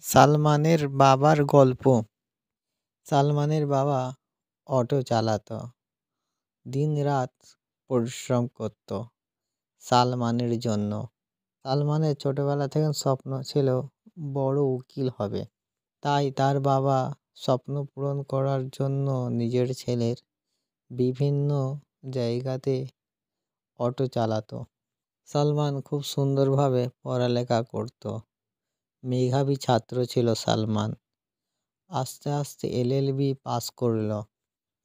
সালমানের বাবার গল্প। সালমানের বাবা অটো চালাতো, দিনরাত পরিশ্রম করত সালমানের জন্য। সালমানের ছোটবেলা থেকে স্বপ্ন ছিল বড় উকিল হবে। তাই তার বাবা স্বপ্ন পূরণ করার জন্য নিজের ছেলের বিভিন্ন জায়গাতে অটো চালাতো। সালমান খুব সুন্দরভাবে পড়ালেখা করত। মেধাবী ছাত্র ছিল সালমান। আস্তে আস্তে LLB পাস করল।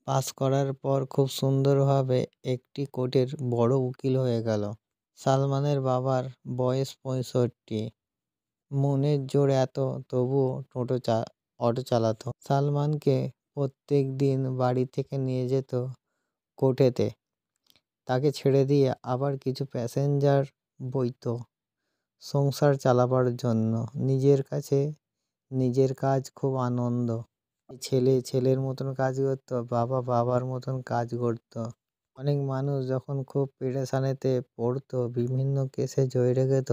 পাস করার পর খুব সুন্দরভাবে একটি কোর্টের বড় উকিল হয়ে গেল। সালমানের বাবার বয়স 65। মনের জোর এত, তবুও অটো চালাতো। সালমানকে প্রত্যেক দিন বাড়ি থেকে নিয়ে যেত কোর্টেতে। তাকে ছেড়ে দিয়ে আবার কিছু প্যাসেঞ্জার বইতো সংসার চালাবার জন্য। নিজের কাছে নিজের কাজ খুব আনন্দ। ছেলে ছেলের মতন কাজ করত, বাবা বাবার মতন কাজ করত। অনেক মানুষ যখন খুব পেরেশানিতে পড়তো, বিভিন্ন কেসে জড়িয়ে যেত,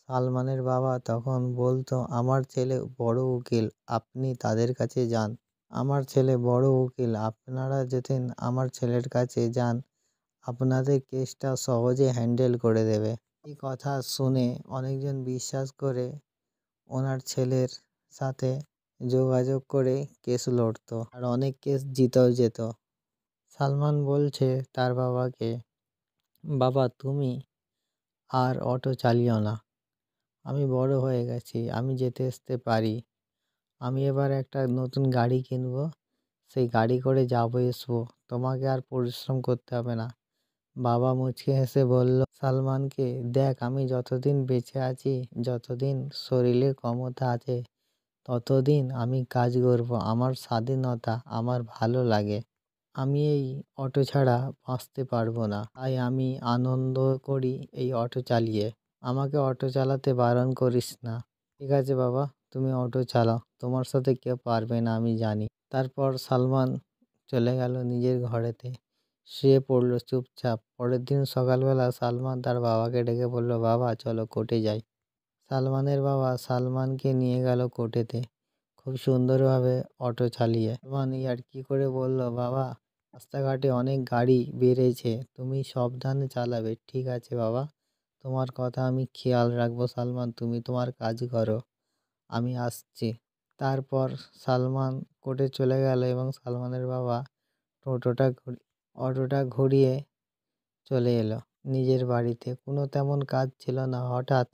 সালমানের বাবা তখন বলতো, আমার ছেলে বড় উকিল, আপনি তাদের কাছে যান। আমার ছেলে বড় উকিল, আপনারা যদি আমার ছেলের কাছে যান, আপনাদের কেসটা সহজে হ্যান্ডেল করে দেবে। এই কথা শুনে অনেকজন বিশ্বাস করে ওনার ছেলের সাথে যোগাযোগ করে কেস লড়তো, আর অনেক কেস জিতেও যেত। সালমান বলছে তার বাবাকে, বাবা তুমি আর অটো চালিও না, আমি বড় হয়ে গেছি, আমি যেতে আসতে পারি, আমি এবার একটা নতুন গাড়ি কিনবো, সেই গাড়ি করে যাবো আসবো, তোমাকে আর পরিশ্রম করতে হবে না। বাবা মুচকি হেসে বলল সালমানকে, দেখ আমি যতদিন বেঁচে আছি, যতদিন শরীরে ক্ষমতা আছে, ততদিন আমি কাজ করব। আমার স্বাধীনতা আমার ভালো লাগে। আমি এই অটো ছাড়া বাঁচতে পারবো না। তাই আমি আনন্দ করি এই অটো চালিয়ে। আমাকে অটো চালাতে বারণ করিস না। ঠিক আছে বাবা, তুমি অটো চালাও, তোমার সাথে কেউ পারবে না আমি জানি। তারপর সালমান চলে গেল নিজের ঘরেতে, শুয়ে পড়লো চুপচাপ। পরের দিন সকালবেলা সালমান তার বাবাকে ডেকে বলল, বাবা চলো কোর্টে যাই। সালমানের বাবা সালমানকে নিয়ে গেল কোর্টেতে, খুব সুন্দরভাবে অটো চালিয়ে। সালমান ইয়ার্কি করে বলল, বাবা রাস্তাঘাটে অনেক গাড়ি বেড়েছে, তুমি সাবধানে চালাবে। ঠিক আছে বাবা, তোমার কথা আমি খেয়াল রাখবো। সালমান তুমি তোমার কাজ করো, আমি আসছি। তারপর সালমান কোর্টে চলে গেল এবং সালমানের বাবা অটোটা ঘুরিয়ে চলে এলো নিজের বাড়িতে। কোনো তেমন কাজ ছিল না। হঠাৎ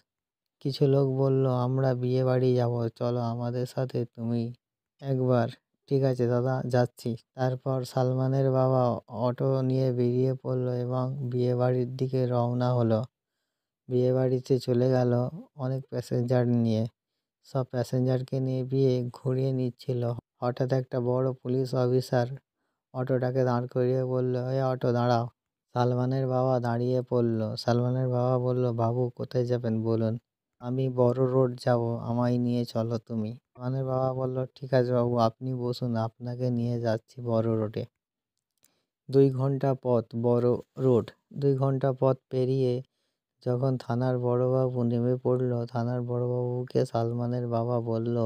কিছু লোক বলল, আমরা বিয়ে বাড়ি যাব, চলো আমাদের সাথে তুমি একবার। ঠিক আছে দাদা, যাচ্ছি। তারপর সালমানের বাবা অটো নিয়ে বেরিয়ে পড়লো এবং বিয়ে বাড়ির দিকে রওনা হলো। বিয়ে বাড়িতে চলে গেল অনেক প্যাসেঞ্জার নিয়ে। সব প্যাসেঞ্জারকে নিয়ে বিয়ে ঘুরিয়ে নিচ্ছিল। হঠাৎ একটা বড় পুলিশ অফিসার অটোটাকে দাঁড় করিয়ে বলল, এই অটো দাঁড়াও। সালমানের বাবা দাঁড়িয়ে পড়ল। সালমানের বাবা বলল, বাবু কোথায় যাবেন বলুন। আমি বড় রোড যাব, আমায় নিয়ে চলো তুমি। সালমানের বাবা বলল, ঠিক আছে বাবু, আপনি বসুন, আপনাকে নিয়ে যাচ্ছি বড় রোডে। 2 ঘন্টা পথ বড় রোড। 2 ঘন্টা পথ পেরিয়ে যখন থানার বড়বাবু নেমে পড়ল, থানার বড়বাবুকে সালমানের বাবা বলল,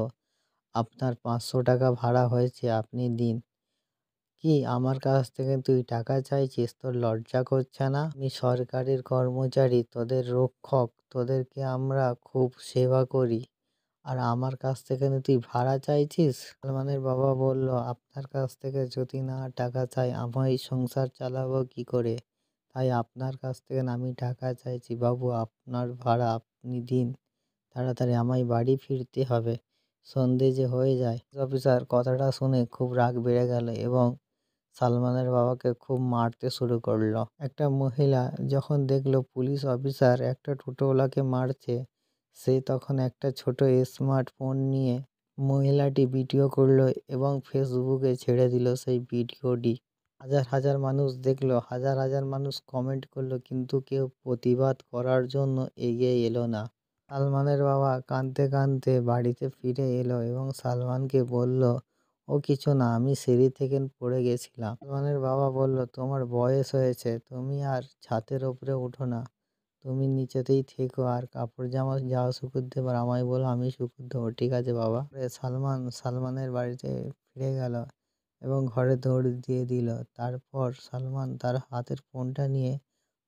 আপনার 500 টাকা ভাড়া হয়েছে, আপনি দিন। কি আমার কাছ থেকে তুই টাকা চাইছিস? তোর লজ্জা করছে না? আমি সরকারের কর্মচারী, তোদের রক্ষক, তোদেরকে আমরা খুব সেবা করি, আর আমার কাছ থেকে তুই ভাড়া চাইছিস? সালমানের বাবা বলল, আপনার কাছ থেকে যদি না টাকা চাই, আমি সংসার চালাবো কি করে? তাই আপনার কাছ থেকে আমি টাকা চাইছি। বাবু আপনার ভাড়া আপনি দিন, তাড়াতাড়ি আমায় বাড়ি ফিরতে হবে, সন্ধে যে হয়ে যায়। অফিসার কথাটা শুনে খুব রাগ বেড়ে গেল এবং সালমানের বাবাকে খুব মারতে শুরু করলো। একটা মহিলা যখন দেখলো পুলিশ অফিসার একটা টোটোওয়ালাকে মারছে, সে তখন একটা ছোট স্মার্টফোন নিয়ে মহিলাটি ভিডিও করলো এবং ফেসবুকে ছেড়ে দিল সেই ভিডিওটি। হাজার হাজার মানুষ দেখলো, হাজার হাজার মানুষ কমেন্ট করলো, কিন্তু কেউ প্রতিবাদ করার জন্য এগিয়ে এলো না। সালমানের বাবা কাঁদতে কাঁদতে বাড়িতে ফিরে এলো এবং সালমানকে বলল, ও কিছু না, আমি সিঁড়ি থেকে পড়ে গেছিলাম। সালমানের বাবা বলল, তোমার বয়স হয়েছে, তুমি আর ছাদের ওপরে ওঠো না, তুমি নিচেতেই থেকো আর কাপড় জামা যাও শুকোতে দেবো। আর আমায় বলো আমি শুকোতে দেবো। ঠিক আছে বাবা। সালমানের বাড়িতে ফিরে গেল এবং ঘরে দৌড় দিয়ে দিল। তারপর সালমান তার হাতের ফোনটা নিয়ে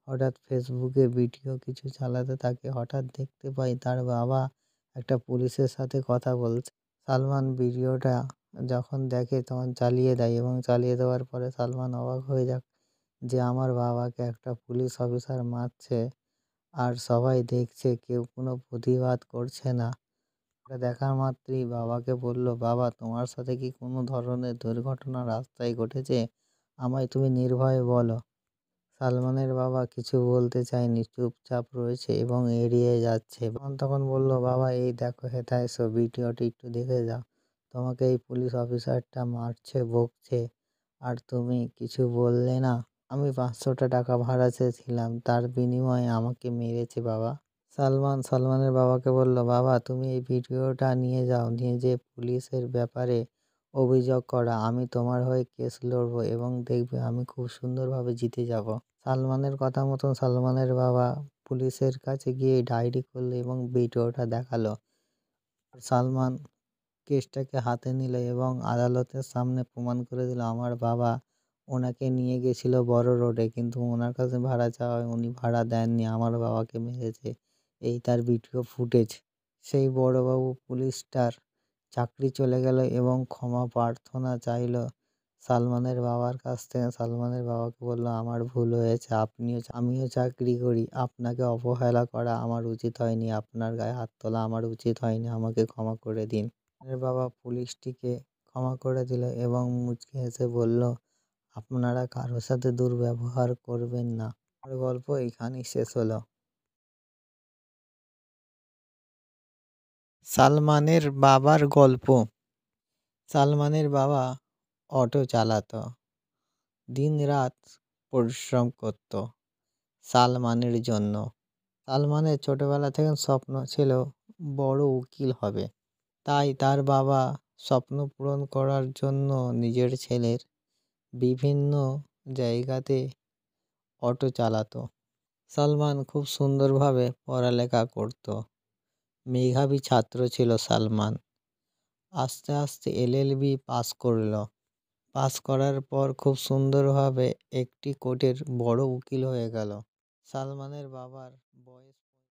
হঠাৎ ফেসবুকে ভিডিও কিছু চালাতে থাকে। হঠাৎ দেখতে পাই তার বাবা একটা পুলিশের সাথে কথা বলছে। সালমান ভিডিওটা যখন দেখে তখন চালিয়ে দেয় এবং চালিয়ে দেওয়ার পরে সালমান অবাক হয়ে যায় যে আমার বাবাকে একটা পুলিশ অফিসার মারছে আর সবাই দেখছে, কেউ কোনো প্রতিবাদ করছে না। এটা দেখা মাত্রই বাবাকে বলল, বাবা তোমার সাথে কি কোনো ধরনের দুর্ঘটনা রাস্তায় ঘটেছে? আমায় তুমি নির্ভয়ে বলো। সালমানের বাবা কিছু বলতে চায়নি, চুপচাপ রয়েছে এবং এড়িয়ে যাচ্ছে। তখন বলল, বাবা এই দেখো হেথা এসো, ভিডিওটি একটু দেখে যাও। তোমাকে এই পুলিশ অফিসারটা মারছে, বকছে, আর তুমি কিছু বললে না। আমি 500টা টাকা ভাড়া চেয়েছিলাম, তার বিনিময়ে আমাকে মেরেছে বাবা। সালমানের বাবাকে বলল, বাবা তুমি এই ভিডিওটা নিয়ে যাও, নিয়ে যেয়ে পুলিশের ব্যাপারে অভিযোগ করা। আমি তোমার হয়ে কেস লড়বো এবং দেখবে আমি খুব সুন্দরভাবে জিতে যাব। সালমানের কথা মতন সালমানের বাবা পুলিশের কাছে গিয়ে ডায়েরি করলো এবং ভিডিওটা দেখালো। সালমান কেসটাকে হাতে নিল এবং আদালতের সামনে প্রমাণ করে দিল আমার বাবা ওনাকে নিয়ে গেছিল বড় রোডে, কিন্তু ওনার কাছে ভাড়া চাওয়ায় উনি ভাড়া দেননি, আমার বাবাকে মেরেছে। এই তার ভিডিও ফুটেজ। সেই বড়বাবু পুলিশটার চাকরি চলে গেল এবং ক্ষমা প্রার্থনা চাইল সালমানের বাবার কাছ থেকে। সালমানের বাবাকে বলল, আমার ভুল হয়েছে, আমিও চাকরি করি, আপনাকে অবহেলা করা আমার উচিত হয়নি, আপনার গায়ে হাত তোলা আমার উচিত হয়নি, আমাকে ক্ষমা করে দিন। এর বাবা পুলিশটিকে ক্ষমা করে দিল এবং মুচকি হেসে বলল, আপনারা কারোর সাথে দুর্ব্যবহার করবেন না। আর গল্প এখানেই শেষ হলো। সালমানের বাবার গল্প। সালমানের বাবা অটো চালাতো, দিনরাত পরিশ্রম করত সালমানের জন্য। সালমানের ছোটবেলা থেকে স্বপ্ন ছিল বড় উকিল হবে। তাই তার বাবা স্বপ্ন পূরণ করার জন্য নিজের ছেলের বিভিন্ন জায়গাতে অটো চালাতো। সালমান খুব সুন্দরভাবে পড়ালেখা করত। মেধাবী ছাত্র ছিল সালমান। আস্তে আস্তে এলএলবি পাস করল। পাস করার পর খুব সুন্দরভাবে একটি কোর্টের বড় উকিল হয়ে গেল। সালমানের বাবার বয়স